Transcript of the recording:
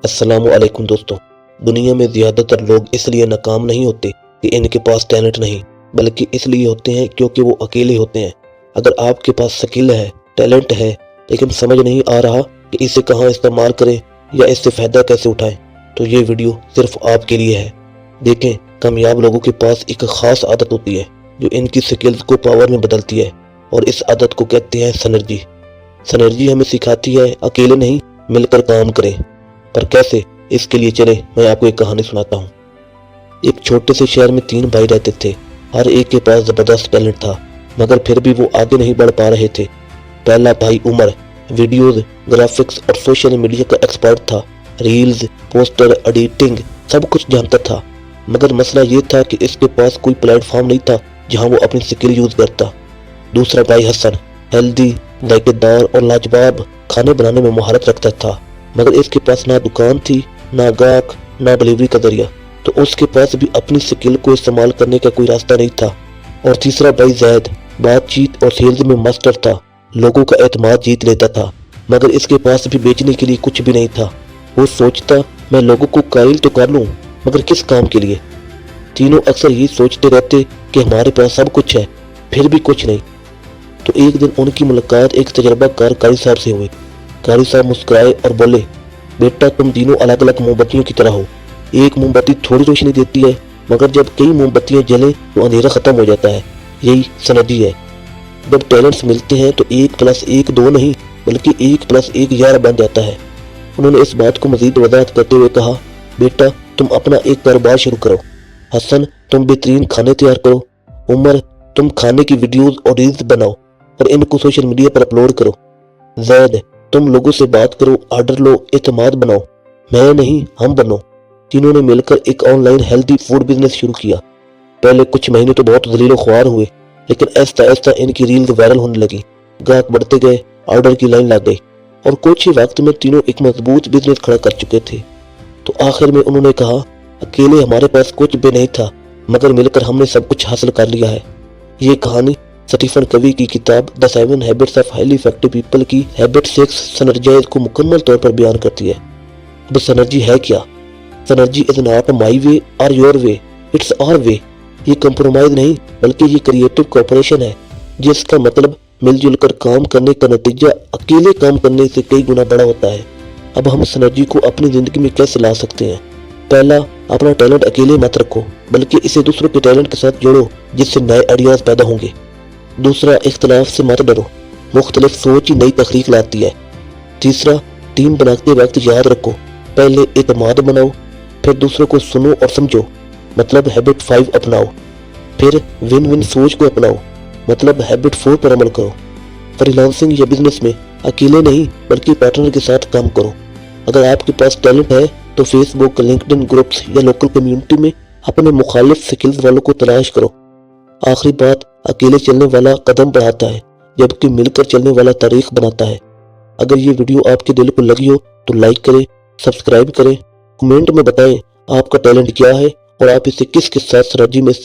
अस्सलाम वालेकुम दोस्तों। दुनिया में ज़्यादातर लोग इसलिए नाकाम नहीं होते कि इनके पास टैलेंट नहीं, बल्कि इसलिए होते हैं क्योंकि वो अकेले होते हैं। अगर आपके पास स्किल है, टैलेंट है, लेकिन समझ नहीं आ रहा कि इसे कहाँ इस्तेमाल करें या इससे फ़ायदा कैसे उठाएं, तो ये वीडियो सिर्फ आपके लिए है। देखें, कामयाब लोगों के पास एक ख़ास आदत होती है जो इनकी स्किल्स को पावर में बदलती है, और इस आदत को कहते हैं सिनर्जी। सिनर्जी हमें सिखाती है अकेले नहीं, मिलकर काम करें। पर कैसे, इसके लिए चले मैं आपको एक कहानी सुनाता हूँ। एक छोटे से शहर में 3 भाई रहते थे। हर एक के पास ज़बरदस्त टैलेंट था, मगर फिर भी वो आगे नहीं बढ़ पा रहे थे। पहला भाई उमर वीडियोज, ग्राफिक्स और सोशल मीडिया का एक्सपर्ट था। रील्स, पोस्टर, एडिटिंग सब कुछ जानता था, मगर मसला ये था कि इसके पास कोई प्लेटफॉर्म नहीं था जहाँ वो अपनी स्किल यूज़ करता। दूसरा भाई हसन हेल्दी, जायकेदार और लाजवाब खाने बनाने में महारत रखता था, मगर इसके पास ना दुकान थी, ना गाहक, ना डिलीवरी का जरिया, तो उसके पास भी अपनी स्किल को इस्तेमाल करने का कोई रास्ता नहीं था। और तीसरा भाई जैद बातचीत और सेल्स में मास्टर था, लोगों का एतमाद जीत लेता था, मगर इसके पास भी बेचने के लिए कुछ भी नहीं था। वो सोचता, मैं लोगों को कायल तो कर लूँ, मगर किस काम के लिए। तीनों अक्सर यही सोचते रहते कि हमारे पास सब कुछ है, फिर भी कुछ नहीं। तो एक दिन उनकी मुलाकात एक तजर्बाकार कारी साहब से हुई। कारी साहब मुस्कुराए और बोले, बेटा तुम तीनों अलग अलग मोमबत्तियों की तरह हो। एक मोमबत्ती थोड़ी रोशनी देती है, मगर जब कई मोमबत्तियां जलें तो अंधेरा खत्म हो जाता है। यही सिनर्जी है। जब टैलेंट्स मिलते हैं तो 1+1 2 नहीं, बल्कि 1+1 11 बन जाता है। उन्होंने इस बात को मजीद वजाहत करते हुए कहा, बेटा तुम अपना एक कारोबार शुरू करो। हसन तुम बेहतरीन खाने तैयार करो। उमर तुम खाने की वीडियोज और रील्स बनाओ और इनको सोशल मीडिया पर अपलोड करो। जैद तुम लोगों से बात करो, ऑर्डर लो, एतमाद बनाओ। मैं नहीं, हम बनो। तीनों ने मिलकर एक ऑनलाइन हेल्दी फूड बिजनेस शुरू किया। पहले कुछ महीने तो बहुत जलीलो ख्वार हुए, लेकिन ऐसा ऐसा इनकी रील्स वायरल होने लगी, ग्राहक बढ़ते गए, ऑर्डर की लाइन लग गई, और कुछ ही वक्त में तीनों एक मजबूत बिजनेस खड़ा कर चुके थे। तो आखिर में उन्होंने कहा, अकेले हमारे पास कुछ भी नहीं था, मगर मिलकर हमने सब कुछ हासिल कर लिया है। ये कहानी स्टीफन कवी की किताब the 7 habits of highly effective people की हैबिट 6 सिनर्जाइज को मुकम्मल तौर पर बयान करती है। अब सिनर्जी है क्या? Synergy is not my way और your way, it's our way. ये कंप्रोमाइज नहीं, बल्कि ये क्रिएटिव कोऑपरेशन है, जिसका मतलब मिलजुल कर काम करने का नतीजा अकेले काम करने से कई गुना बड़ा होता है। अब हम सिनर्जी को अपनी जिंदगी में कैसे ला सकते हैं? पहला, अपना टैलेंट अकेले मत रखो, बल्कि इसे दूसरों के टैलेंट के साथ जोड़ो, जिससे नए आइडियाज पैदा होंगे। दूसरा, इख्तलाफ से मत डरो, मुख्तलिफ सोच ही नई तखलीक लाती है। तीसरा, टीम बनाते वक्त याद रखो, पहले एतमाद बनाओ, फिर दूसरों को सुनो और समझो, मतलब हैबिट 5 अपनाओ। फिर विन विन सोच को अपनाओ, मतलब हैबिट 4 पर अमल करो। फ्रीलांसिंग या बिजनेस में अकेले नहीं, बल्कि पार्टनर के साथ काम करो। अगर आपके पास टैलेंट है तो फेसबुक, लिंक्डइन ग्रुप्स या लोकल कम्युनिटी में अपने मुखालिफ स्किल्स वालों को तलाश करो। आखिरी बात, अकेले चलने वाला कदम बढ़ाता है, जबकि मिलकर चलने वाला तारीख बनाता है। अगर ये वीडियो आपके दिल को लगी हो तो लाइक करें, सब्सक्राइब करें, कमेंट में बताएं आपका टैलेंट क्या है और आप इसे किस किस साथ सिनर्जी में